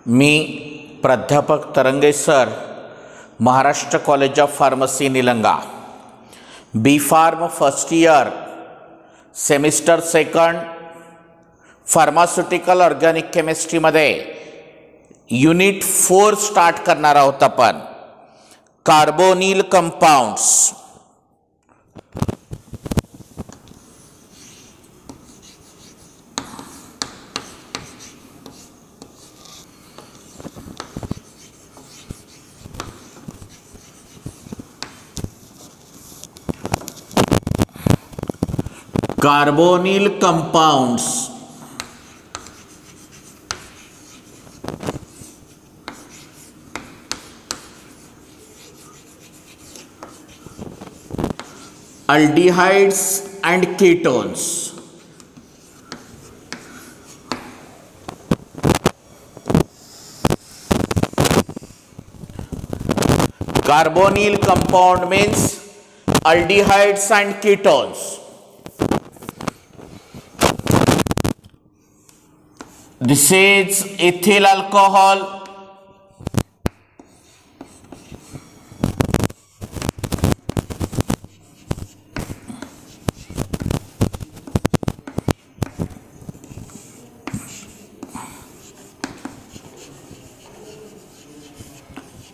मी प्राध्यापक Tarange sir, Maharashtra college of pharmacy Nilanga, B pharm first year, semester second, pharmaceutical organic केमिस्ट्रीमध्ये unit 4 start करणार आहोत आपण. Carbonyl compounds. Carbonyl compounds. Aldehydes and ketones. Carbonyl compound means aldehydes and ketones. This is ethyl alcohol,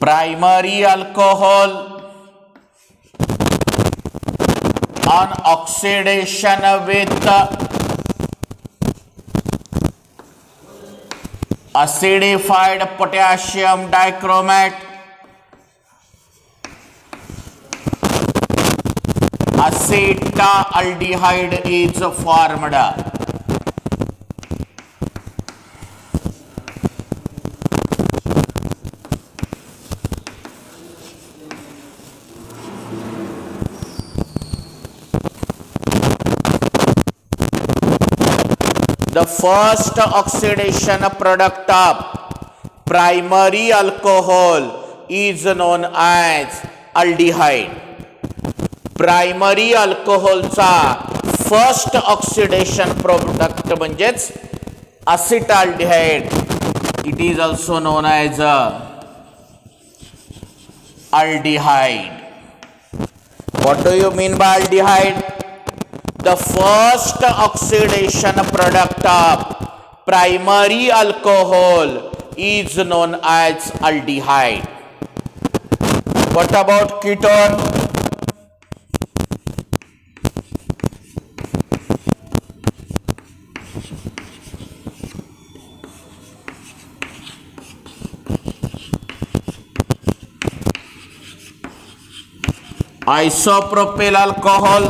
primary alcohol on oxidation with acidified potassium dichromate, acetaldehyde is formed. The first oxidation product of primary alcohol is known as aldehyde. Primary alcohol चा first oxidation product म्हणजेच acetaldehyde. It is also known as aldehyde. What do you mean by aldehyde? The first oxidation product of primary alcohol is known as aldehyde. What about ketone? Isopropyl alcohol,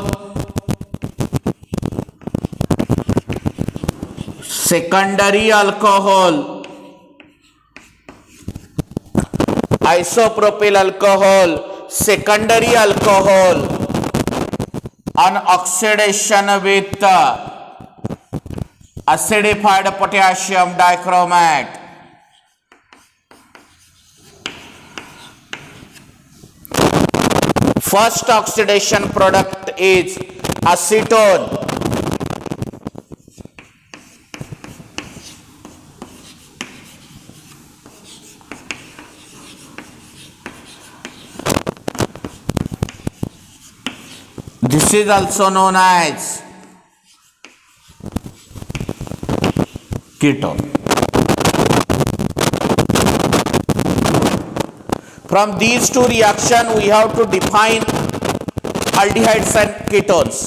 secondary alcohol. Isopropyl alcohol, secondary alcohol on oxidation with acidified potassium dichromate. First oxidation product is acetone. This is also known as ketone. From these two reactions, we have to define aldehydes and ketones.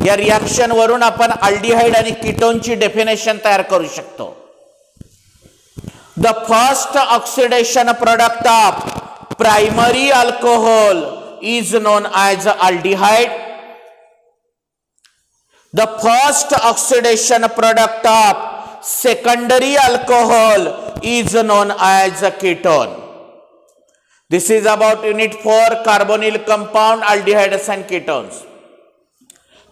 या reaction वरून आपण aldehyde आणि कीटोनची definition तयार करू शकतो. The first oxidation product of primary alcohol is known as aldehyde. The first oxidation product of secondary alcohol is known as ketone. This is about unit 4, carbonyl compound, aldehydes and ketones.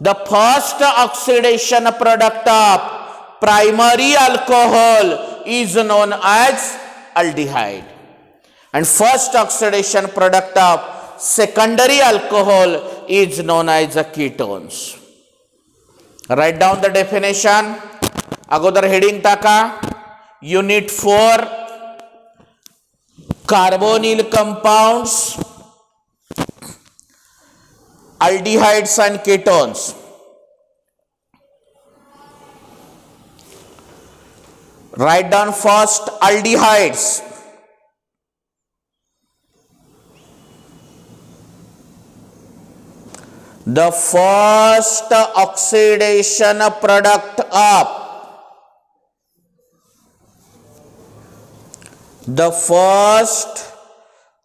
The first oxidation product of primary alcohol is known as aldehyde, and first oxidation product of secondary alcohol is known as ketones. Write down the definition. अगोदर heading टाका. Unit 4, carbonyl compounds, aldehydes and ketones. Write down first aldehydes. The first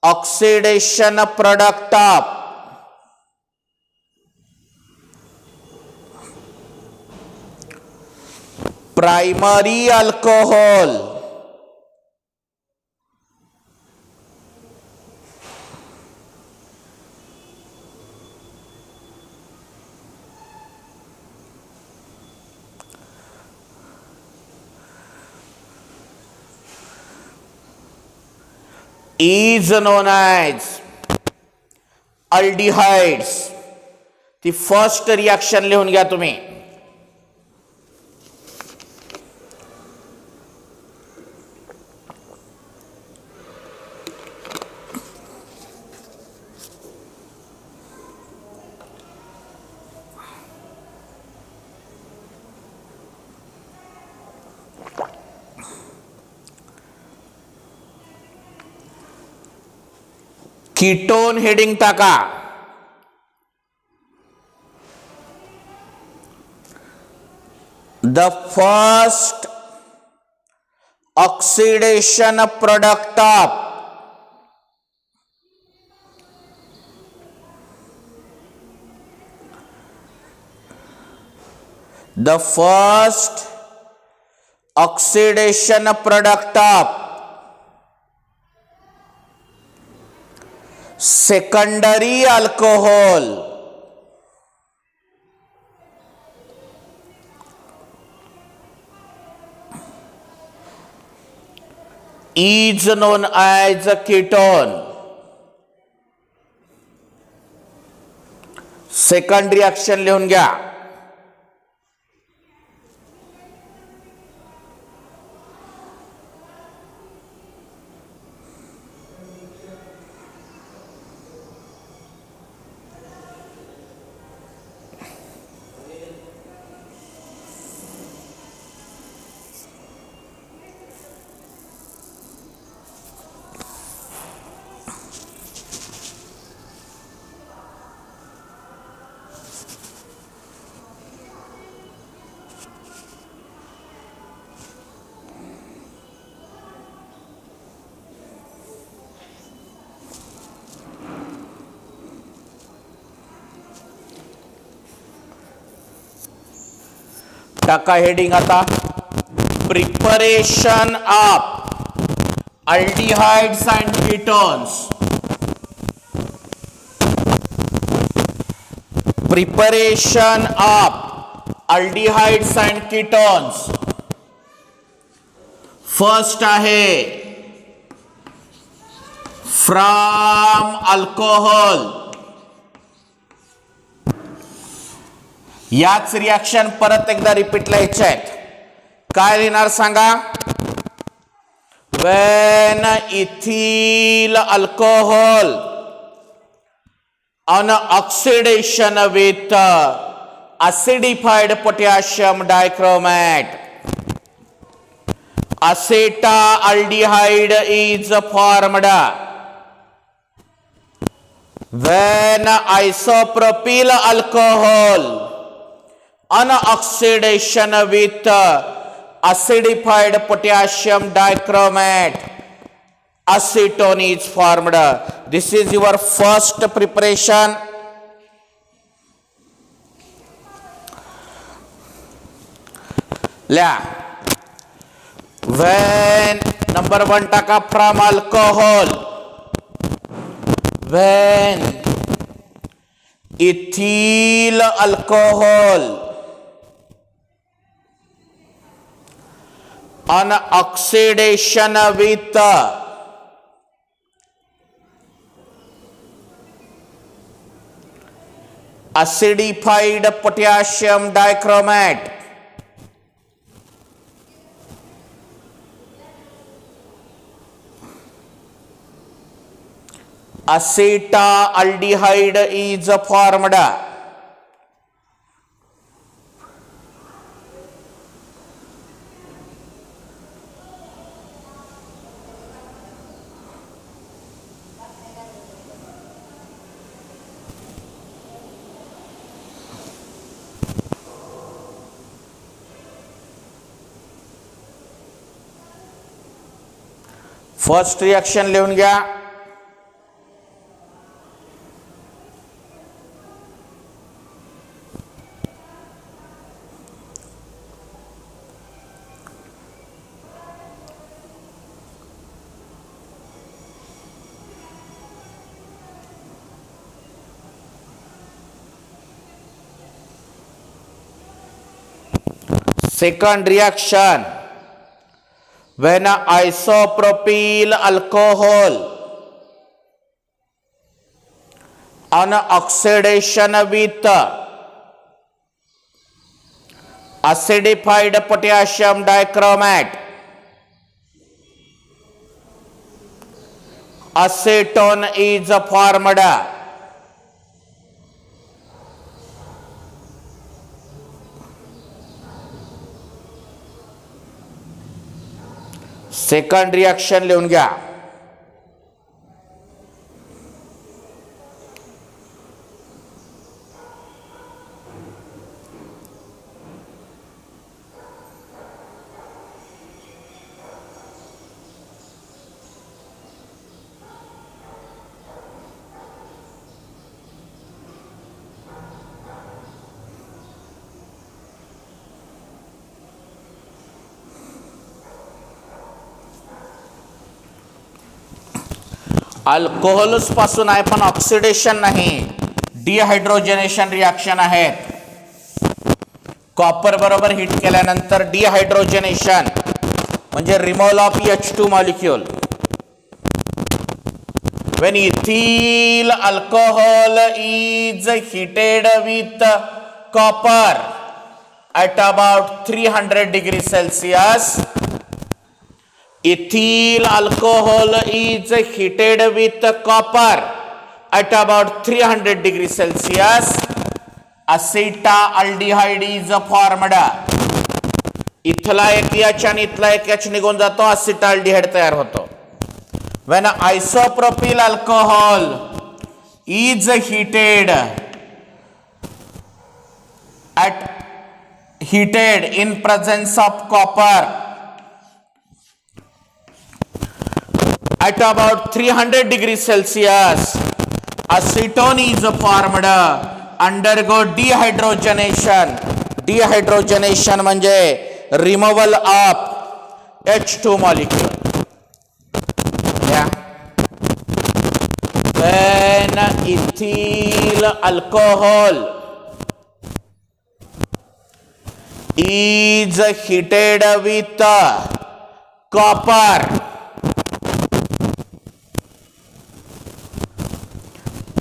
oxidation product of primary alcohol. Is known as aldehydes. ती first reaction लिहून घ्या तुम्ही. Ketone heading टाका. The first oxidation product of secondary alcohol. Is known as a ketone. Second reaction लिहून घ्या. टाका heading आता. Preparation of aldehydes and ketones. Preparation of aldehydes and ketones. First आहे फ्रॉम अल्कोहोल. याच रिएक्शन परत एकदा repeat लिहायचे आहेत. काय लिहिणार सांगा. when ethyl alcohol on oxidation with acidified potassium dichromate, acetaldehyde is formed. when isopropyl alcohol on oxidation with acidified potassium dichromate, acetone is formed. This is your first preparation. When number 1 taka from alcohol, when ethyl alcohol on oxidation with acidified potassium dichromate, acetaldehyde is formed. First reaction लिहून घ्या. Second reaction, when isopropyl alcohol on oxidation with acidified potassium dichromate, acetone is formed. Second reaction लिहून घ्या. Alcohols पासून आहे पण oxidation नाही, dehydrogenation reaction आहेत. Copper बरोबर हिट केल्यानंतर डिहायड्रोजनेशन म्हणजे removal of H2 molecule. when ethyl alcohol is heated with copper at about 300 degrees Celsius, ethyl alcohol is heated with copper at about 300 degrees Celsius, acetaldehyde is formed. इथला एक H आणि इथला एक H निघून जातो, acetaldehyde तयार होतो. when isopropyl alcohol is heated in presence of copper at about 300 degrees Celsius, acetone is formed. Undergo dehydrogenation. Dehydrogenation म्हणजे removal of H2 molecule. Yeah. When ethyl alcohol is heated with copper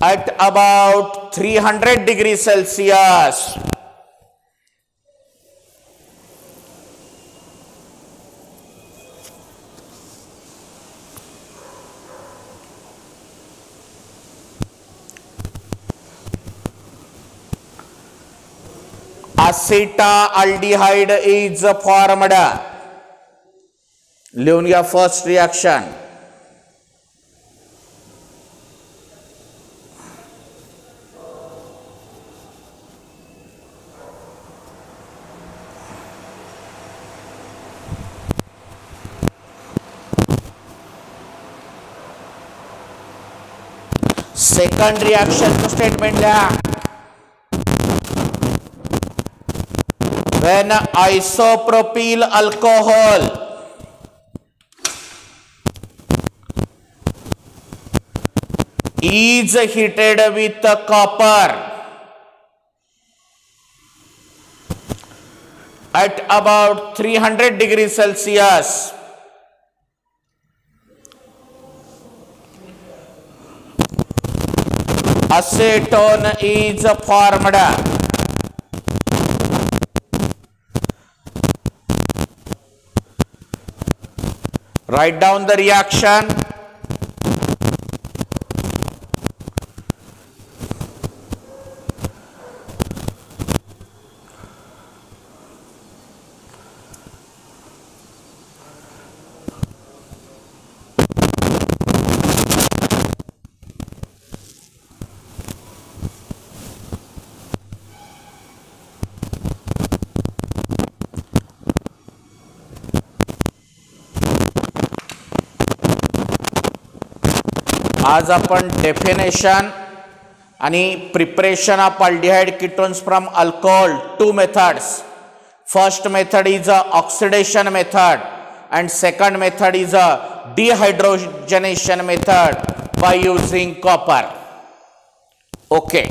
at about 300 degrees Celsius, acetaldehyde is formed. लिहून घ्या first reaction. Second reaction को statement लिहा. when isopropyl alcohol is heated with copper at about 300 degrees Celsius, acetone is formed. Write down the reaction. आज आपण definition आणि preparation of aldehyde ketones from alcohol, 2 methods. First method is a oxidation method and second method is a dehydrogenation method by using copper. Okay.